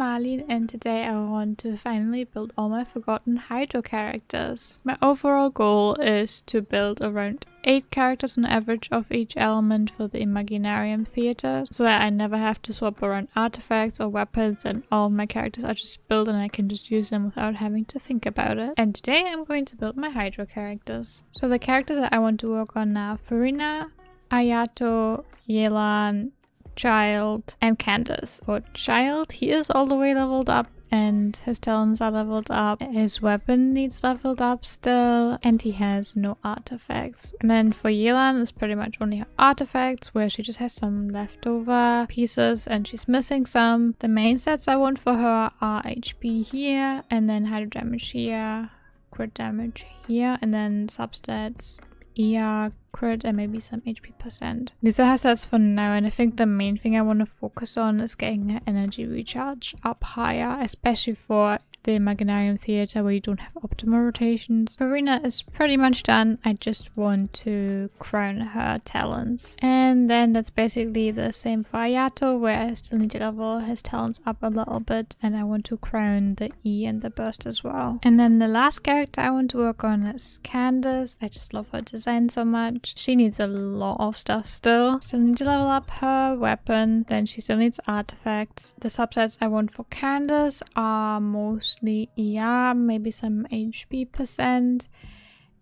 Marlene, and today I want to finally build all my forgotten Hydro characters. My overall goal is to build around 8 characters on average of each element for the Imaginarium Theater, so that I never have to swap around artifacts or weapons and all of my characters are just built and I can just use them without having to think about it. And today I'm going to build my Hydro characters. So the characters that I want to work on now: Furina, Ayato, Yelan, Childe, and Candace. For Childe, he is all the way leveled up and his talents are leveled up. His weapon needs leveled up still, and he has no artifacts. And then for Yelan, it's pretty much only her artifacts, where she just has some leftover pieces and she's missing some. The main stats I want for her are HP here, and then hydro damage here, crit damage here, and then substats ER, crit, and maybe some HP percent. These are her stats for now, and I think the main thing I want to focus on is getting her energy recharge up higher, especially for the Imaginarium Theater where you don't have optimal rotations. Furina is pretty much done. I just want to crown her talents. And then that's basically the same for Ayato, where I still need to level his talents up a little bit, and I want to crown the E and the burst as well. And then the last character I want to work on is Candace. I just love her design so much. She needs a lot of stuff still. Still need to level up her weapon. Then she still needs artifacts. The subsets I want for Candace are mostly ER, maybe some HP percent,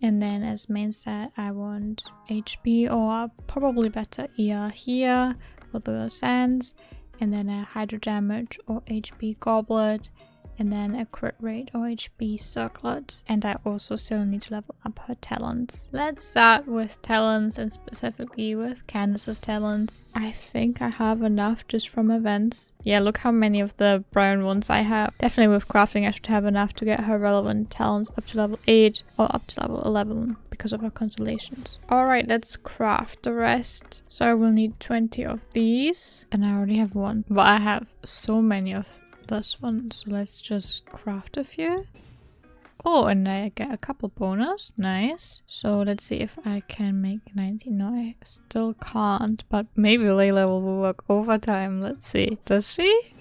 and then as main stat I want HP, or probably better ER here for the sands, and then a hydro damage or HP goblet, and then a crit rate or HP circlet. And I also still need to level up her talents. Let's start with talents, and specifically with Candace's talents. I think I have enough just from events. Yeah, look how many of the brown ones I have. Definitely with crafting I should have enough to get her relevant talents up to level 8 or up to level 11 because of her constellations. Alright, let's craft the rest. So I will need 20 of these, and I already have one. But I have so many of this one, so let's just craft a few. Oh, and I get a couple bonus. Nice. So let's see if I can make 19. No, I still can't, but maybe Layla will work overtime. Let's see. Does she?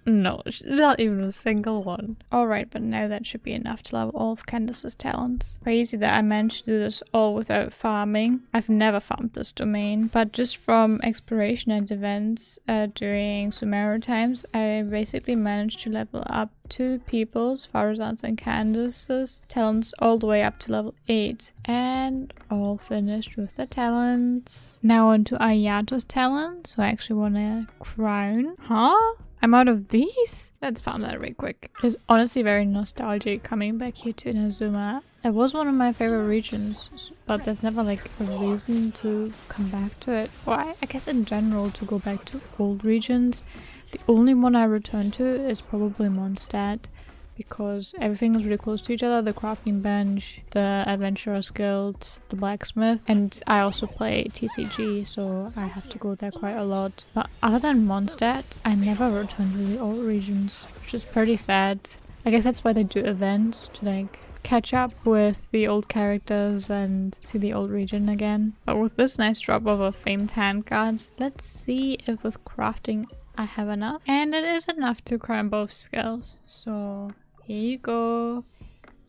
No, not even a single one. Alright, but now that should be enough to level all of Candace's talents. Crazy that I managed to do this all without farming. I've never farmed this domain, but just from exploration and events during Sumeru times, I basically managed to level up 2 people's, Farazan's and Candace's, talents all the way up to level 8. And all finished with the talents. Now on to Ayato's talent. So I actually want a crown. Huh? I'm out of these? Let's farm that real quick. It's honestly very nostalgic coming back here to Inazuma. It was one of my favorite regions, but there's never like a reason to come back to it. Or I guess in general to go back to old regions. The only one I return to is probably Mondstadt, because everything is really close to each other. The crafting bench, the adventurers guild, the blacksmith, and I also play TCG, so I have to go there quite a lot. But other than Mondstadt, I never return to the old regions, which is pretty sad. I guess that's why they do events, to like catch up with the old characters and see the old region again. But with this nice drop of a famed handguard, let's see if with crafting I have enough. And it is enough to crown both skills, so here you go.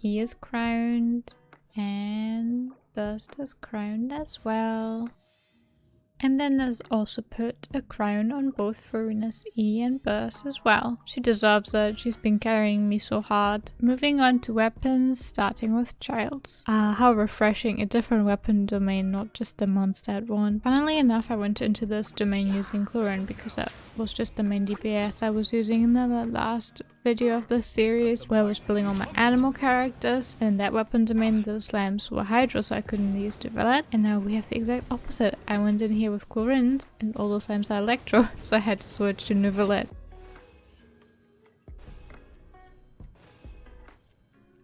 E is crowned and burst is crowned as well. And then there's also put a crown on both Furina's E and burst as well. She deserves it, she's been carrying me so hard. Moving on to weapons, starting with Childe. How refreshing, a different weapon domain, not just the Mondstadt one. Funnily enough, I went into this domain using Chlorin because that was just the main DPS I was using in the last video of this series, where I was building all my animal characters, and in that weapon domain the slimes were hydro, so I couldn't use Develop. And now we have the exact opposite. I went in here with Chlorin and all the slimes are electro, so I had to switch to Nuvolette.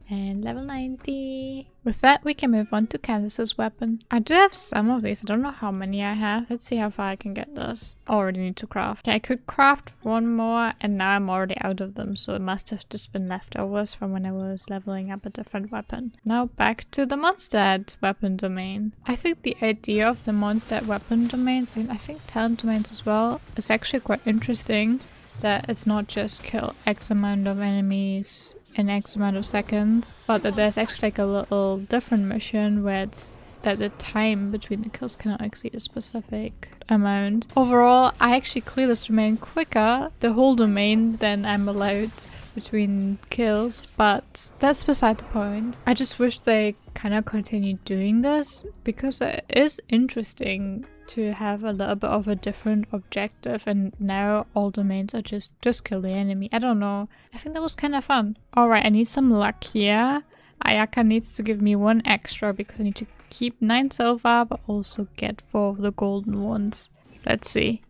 And level 90. With that, we can move on to Candace's weapon. I do have some of these. I don't know how many I have. Let's see how far I can get this. Already need to craft. Okay, I could craft one more, and now I'm already out of them. So it must have just been leftovers from when I was leveling up a different weapon. Now back to the Mondstadt weapon domain. I think the idea of the Mondstadt weapon domains, and I think talent domains as well, is actually quite interesting. that it's not just kill X amount of enemies in X amount of seconds, but that there's actually like a little different mission where it's that the time between the kills cannot exceed a specific amount. Overall, I actually clear this domain quicker, the whole domain, than I'm allowed between kills, but that's beside the point. I just wish they kind of continued doing this because it is interesting to have a little bit of a different objective, and now all domains are just kill the enemy. I don't know. I think that was kind of fun. Alright, I need some luck here. Ayaka needs to give me 1 extra because I need to keep 9 silver but also get 4 of the golden ones. Let's see.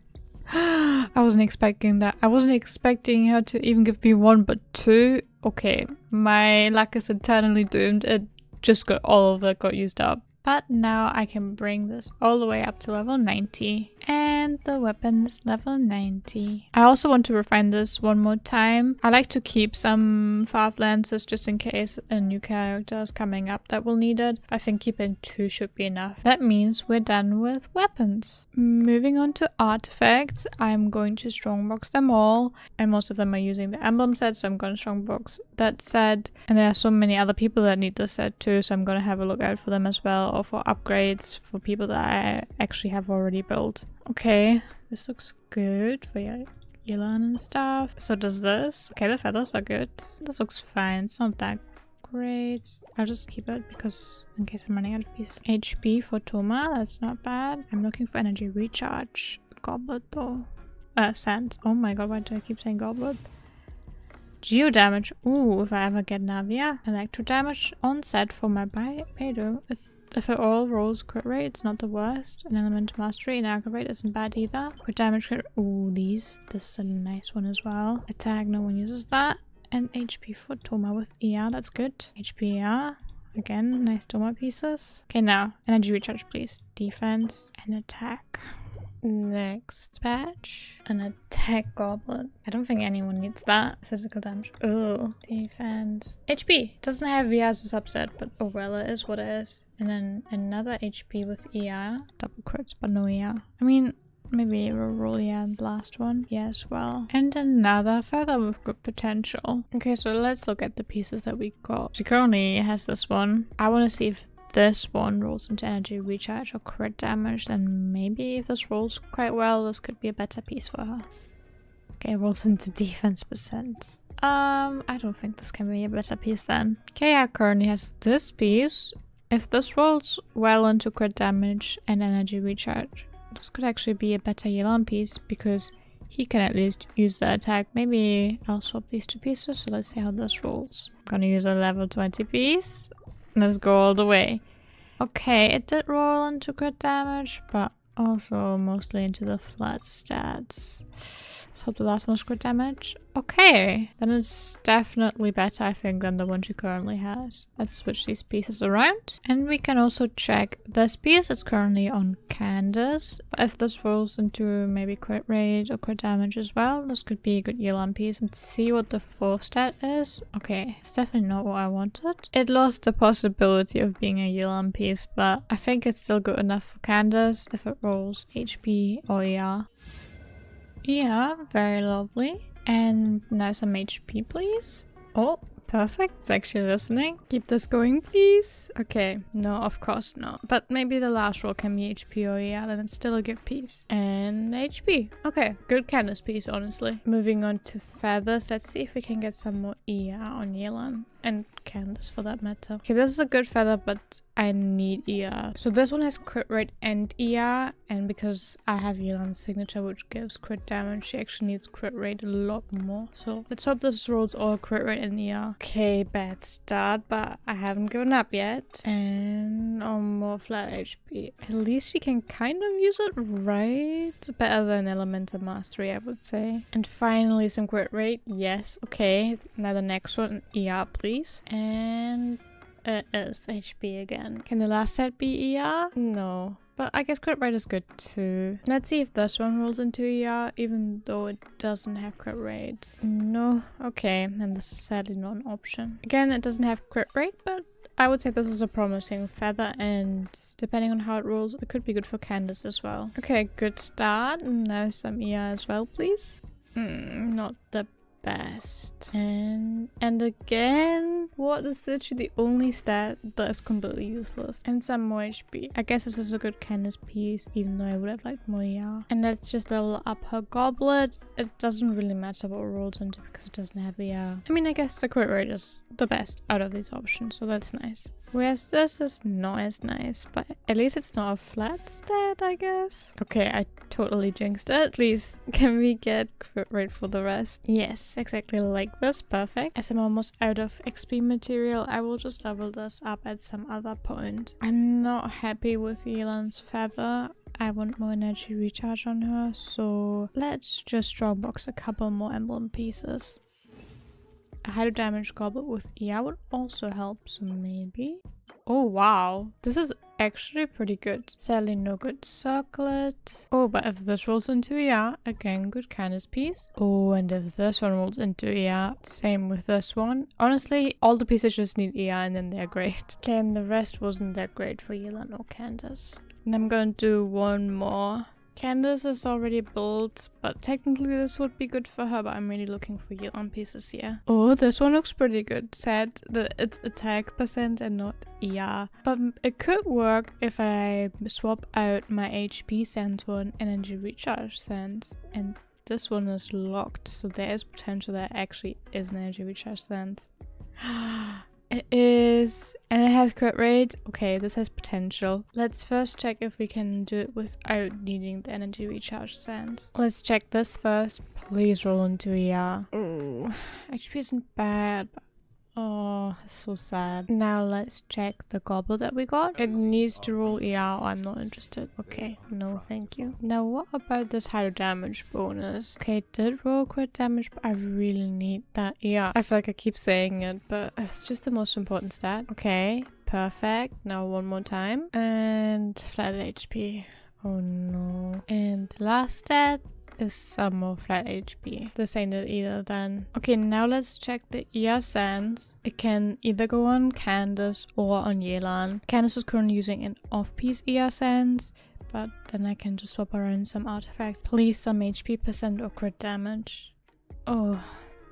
I wasn't expecting that. I wasn't expecting her to even give me 1 but 2. Okay, my luck is eternally doomed. It just got all of it got used up. But now I can bring this all the way up to level 90. And the weapon is level 90. I also want to refine this one more time. I like to keep some 5 lances just in case a new character is coming up that will need it. I think keeping 2 should be enough. That means we're done with weapons. Moving on to artifacts, I'm going to strongbox them all. And most of them are using the emblem set, so I'm going to strongbox that set. And there are so many other people that need this set too, so I'm going to have a look out for them as well, or for upgrades for people that I actually have already built. Okay, this looks good for Yelan and stuff. So does this. Okay, the feathers are good. This looks fine. It's not that great. I'll just keep it because in case I'm running out of pieces. HP for Toma, that's not bad. I'm looking for energy recharge. Goblet though. Sands. Oh my god, why do I keep saying goblet? Geo damage. Ooh, if I ever get Navia. Electro damage on set for my ToDo. If it all rolls crit rate, it's not the worst. An element mastery and aggravate isn't bad either. Crit damage, crit. Ooh, this is a nice one as well. Attack, no one uses that. And HP for Toma with ER, that's good. HP ER. Again, nice Toma pieces. Okay, now, energy recharge, please. Defense and attack. Next patch, an attack goblet. I don't think anyone needs that. Physical damage. Oh, defense. HP. Doesn't have VR as a subset, but oh well, it is what it is. And then another HP with ER. Double crits, but no ER. I mean, maybe we'll roll ER in the last one. Yeah, as well. And another feather with good potential. Okay, so let's look at the pieces that we got. She currently has this one. I want to see if this one rolls into energy recharge or crit damage, then maybe if this rolls quite well, this could be a better piece for her. Okay, rolls into defense percent. I don't think this can be a better piece then. Okay, I currently has this piece. If this rolls well into crit damage and energy recharge, this could actually be a better Yelan piece because he can at least use the attack. Maybe I'll swap these 2 pieces, so let's see how this rolls. I'm gonna use a level 20 piece. Let's go all the way. Okay, it did roll into crit damage, but also mostly into the flat stats. Let's hope the last one's crit damage. Okay, then it's definitely better, I think, than the one she currently has. Let's switch these pieces around. And we can also check this piece is currently on Candace. But if this rolls into maybe crit rate or crit damage as well, this could be a good Yelan piece. Let's see what the 4th stat is. Okay, it's definitely not what I wanted. It lost the possibility of being a Yelan piece, but I think it's still good enough for Candace if it rolls HP or ER. Yeah, very lovely. And now some HP, please. Oh, perfect. It's actually listening. Keep this going, please. Okay. No, of course not. But maybe the last roll can be HP or ER, then it's still a good piece. And HP. Okay, good Candace piece, honestly. Moving on to feathers. Let's see if we can get some more ER on Yelan. And Candace for that matter. Okay, this is a good feather, but I need ER. So this one has crit rate and ER, and because I have Yelan's signature which gives crit damage, she actually needs crit rate a lot more. So let's hope this rolls all crit rate and ER. Okay, bad start, but I haven't given up yet. And more flat HP. At least she can kind of use it right. Better than Elemental Mastery, I would say. And finally some crit rate. Yes, okay. Now the next one, ER please. And it is HP again. Can the last set be ER? No. But I guess crit rate is good too. Let's see if this one rolls into ER, even though it doesn't have crit rate. No. Okay, and this is sadly not an option. Again, it doesn't have crit rate, but I would say this is a promising feather, and depending on how it rolls, it could be good for Candace as well. Okay, good start. Now some ER as well, please. Not the best. And again, what is literally the only stat that is completely useless. And some more HP. I guess this is a good Candace piece, even though I would have liked more ER. And let's just level up her goblet. It doesn't really matter what it rolls into because it doesn't have ER. I mean, I guess the crit rate is the best out of these options, so that's nice. Whereas this is not as nice, but at least it's not a flat stat, I guess. Okay, I totally jinxed it. Please, can we get crit rate for the rest? Yes, exactly like this. Perfect. As I'm almost out of XP material, I will just level this up at some other point. I'm not happy with Yelan's feather. I want more energy recharge on her, so let's just strong box a couple more emblem pieces. A hydro damage goblet with ER would also help, so maybe. Oh wow, this is actually pretty good. Sadly no good circlet. Oh, but if this rolls into ER, again good Candace piece. Oh, and if this one rolls into ER, same with this one. Honestly, all the pieces just need ER and then they're great. Okay, and the rest wasn't that great for Yelan or Candace. And I'm gonna do one more. Candace is already built, but technically this would be good for her, but I'm really looking for Yelan pieces here. Oh, this one looks pretty good. Sad that it's attack percent and not ER. But it could work if I swap out my HP sense for an energy recharge sense. And this one is locked, so there is potential that actually is an energy recharge sense. It is, and it has crit rate. Okay, this has potential. Let's first check if we can do it without needing the energy recharge sense. Let's check this first. Please roll into ER. Oh, HP isn't bad, but oh, it's so sad. Now let's check the goblet that we got. It needs to roll ER or I'm not interested. Okay, no thank you. Now what about this hydro damage bonus? Okay, it did roll crit damage, but I really need that ER. I feel like I keep saying it, but it's just the most important stat. Okay, perfect. Now one more time. And flat HP. Oh no. And the last stat is some more flat HP. This ain't it either then. Okay, now let's check the ER sense. It can either go on Candace or on Yelan. Candace is currently using an off-piece ER sense, but then I can just swap around some artifacts. Please some HP percent or crit damage. Oh,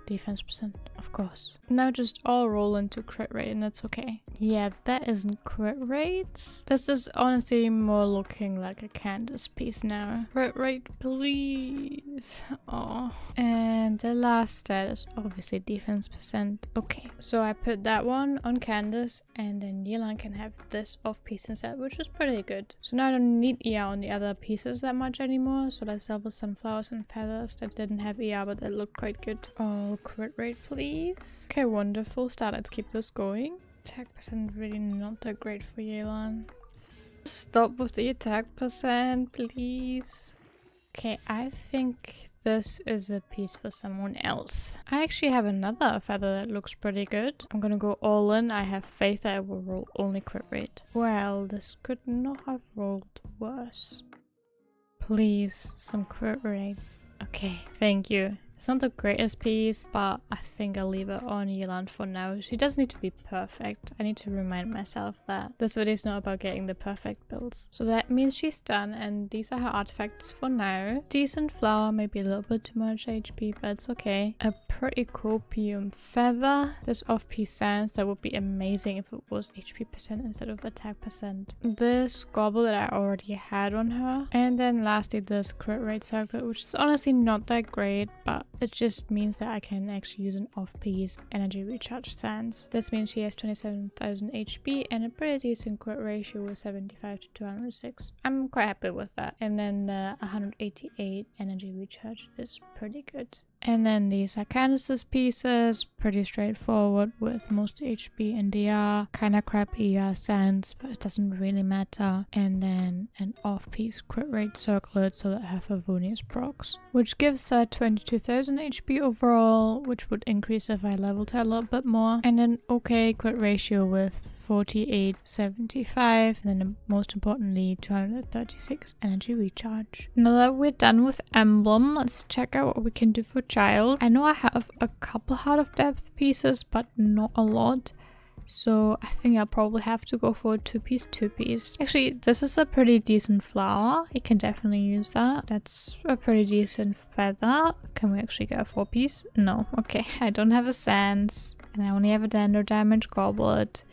defense percent, of course. Now just all roll into crit rate and it's okay. Yeah, that isn't crit rate. This is honestly more looking like a Candace piece now. Crit rate, please. Oh. And the last stat is obviously defense percent. Okay, so I put that one on Candace and then Yelan can have this off piece instead, which is pretty good. So now I don't need ER on the other pieces that much anymore. So let's level some flowers and feathers that didn't have ER but that looked quite good. Oh, crit rate please. Okay, wonderful start. Let's keep this going. Attack percent really not that great for Yelan. Stop with the attack percent, please. Okay, I think this is a piece for someone else. I actually have another feather that looks pretty good. I'm gonna go all in. I have faith that it will roll only crit rate. Well, this could not have rolled worse. Please, some crit rate. Okay, thank you. It's not the greatest piece, but I think I'll leave it on Yelan for now. She does need to be perfect. I need to remind myself that this video is not about getting the perfect builds. So that means she's done, and these are her artifacts for now. Decent flower, maybe a little bit too much HP, but it's okay. A pretty copium feather. This off-piece sense, that would be amazing if it was HP percent instead of attack percent. This goblet that I already had on her. And then lastly, this crit rate circlet, which is honestly not that great, but it just means that I can actually use an off-piece energy recharge sense. This means she has 27,000 HP and a pretty decent crit ratio of 75 to 206. I'm quite happy with that. And then the 188 energy recharge is pretty good. And then these are Candace's pieces, pretty straightforward with most HP and DR, kinda crap ER sense, but it doesn't really matter. And then an off-piece crit rate circlet so that I have Favonius procs, which gives her 22,000 HP overall, which would increase if I leveled her a little bit more. And an okay crit ratio with 4875, and then most importantly 236 energy recharge. Now that we're done with Emblem, let's check out what we can do for Childe. I know I have a couple Heart of Depth pieces, but not a lot. So I think I'll probably have to go for a 2-piece. Actually, this is a pretty decent flower. You can definitely use that. That's a pretty decent feather. Can we actually get a 4-piece? No. Okay, I don't have a sense. And I only have a dender damage goblet.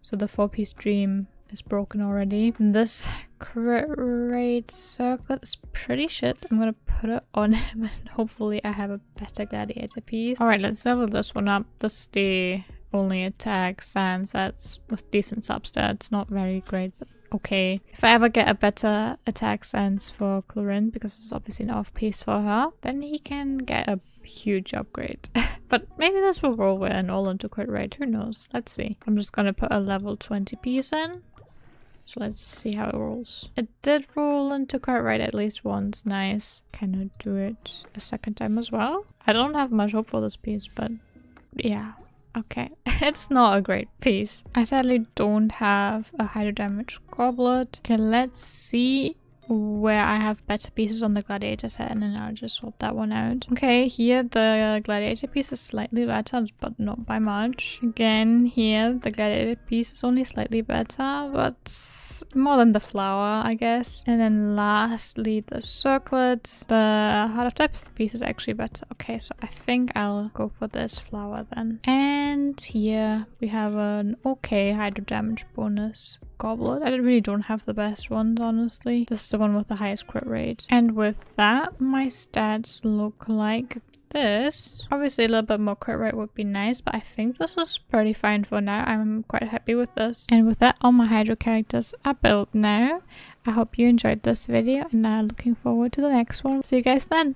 So the 4-piece dream is broken already. And this crit rate circlet is pretty shit. I'm gonna put it on him and hopefully I have a better gladiator piece. Alright, let's level this one up. This is the only attack sans that's with decent substats. Not very great, but okay. If I ever get a better attack sense for Chlorine, because it's obviously an off-piece for her, then he can get a huge upgrade. But maybe this will roll in all into crit rate, who knows? Let's see. I'm just gonna put a level 20 piece in. So let's see how it rolls. It did roll into crit rate at least once, nice. Can I do it a second time as well? I don't have much hope for this piece, but yeah. Okay, it's not a great piece. I sadly don't have a hydro damage goblet. Okay, let's see where I have better pieces on the gladiator set and then I'll just swap that one out. Okay, here the gladiator piece is slightly better, but not by much. Again, here the gladiator piece is only slightly better, but more than the flower, I guess. And then lastly, the circlet. The Heart of Depth piece is actually better. Okay, so I think I'll go for this flower then. And here we have an okay hydro damage bonus goblet. I really don't have the best ones, honestly. This is the one with the highest crit rate. And with that, my stats look like this. Obviously a little bit more crit rate would be nice, but I think this is pretty fine for now. I'm quite happy with this. And with that, all my hydro characters are built now. I hope you enjoyed this video and I'm looking forward to the next one. See you guys then!